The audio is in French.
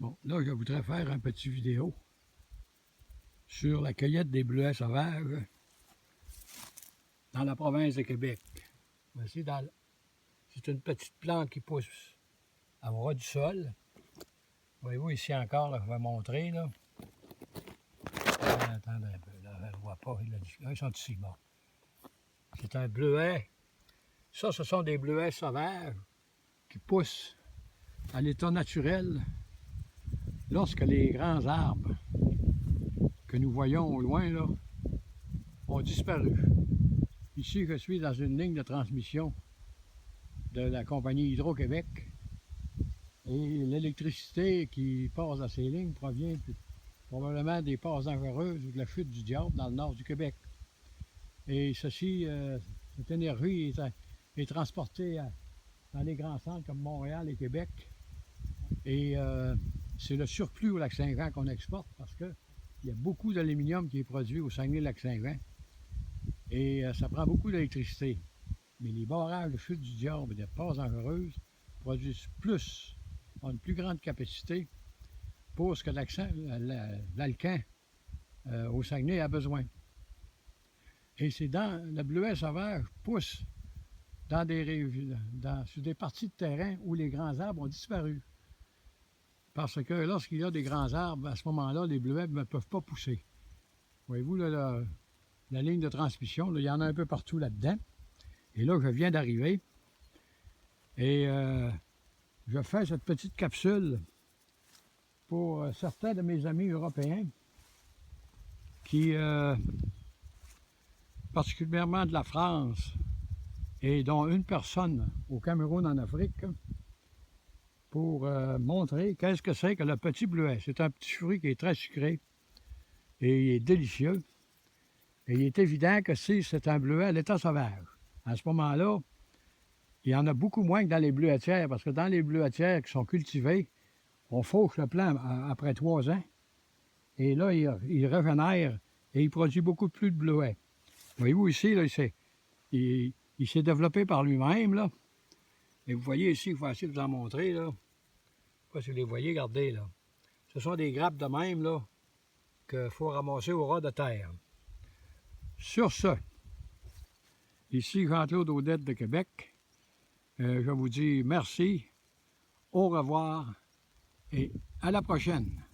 Bon, là, je voudrais faire un petit vidéo sur la cueillette des bleuets sauvages dans la province de Québec. Voici c'est une petite plante qui pousse à ras du sol. Voyez-vous ici encore, là, je vais montrer. Là. Attendez un peu, là, je ne le vois pas. Ils sont ici, bon. C'est un bleuet. Ça, ce sont des bleuets sauvages qui poussent à l'état naturel lorsque les grands arbres que nous voyons au loin là, ont disparu. Ici, je suis dans une ligne de transmission de la compagnie Hydro-Québec et l'électricité qui passe à ces lignes provient probablement des passes dangereuses ou de la chute du diable dans le nord du Québec. Et ceci, cette énergie est transportée dans les grands centres comme Montréal et Québec. Et c'est le surplus au Lac-Saint-Jean qu'on exporte parce qu'il y a beaucoup d'aluminium qui est produit au Saguenay-Lac-Saint-Jean. Et ça prend beaucoup d'électricité. Mais les barrages de chute du diable et de passes dangereuses produisent plus, ont une plus grande capacité pour ce que l'Alcan au Saguenay a besoin. Et c'est le bleuet sauvage pousse sur des parties de terrain où les grands arbres ont disparu. Parce que lorsqu'il y a des grands arbres, à ce moment-là, les bleuets ne peuvent pas pousser. Voyez-vous, là, la ligne de transmission, là, il y en a un peu partout là-dedans. Et là, je viens d'arriver. Et je fais cette petite capsule pour certains de mes amis européens qui, particulièrement de la France, et dont une personne au Cameroun en Afrique, pour montrer qu'est-ce que c'est que le petit bleuet. C'est un petit fruit qui est très sucré et il est délicieux. Et il est évident que si c'est un bleuet à l'état sauvage, à ce moment-là, il y en a beaucoup moins que dans les bleuetières, parce que dans les bleuetières qui sont cultivées, on fauche le plant après 3 ans. Et là, il régénère et il produit beaucoup plus de bleuets. Voyez-vous ici, là, il s'est développé par lui-même, là. Et vous voyez ici, je vais essayer de vous en montrer, là. Je ne sais pas si vous les voyez, regardez, là. Ce sont des grappes de même, là, qu'il faut ramasser au ras de terre. Sur ce, ici Jean-Claude Audette de Québec, je vous dis merci, au revoir et à la prochaine.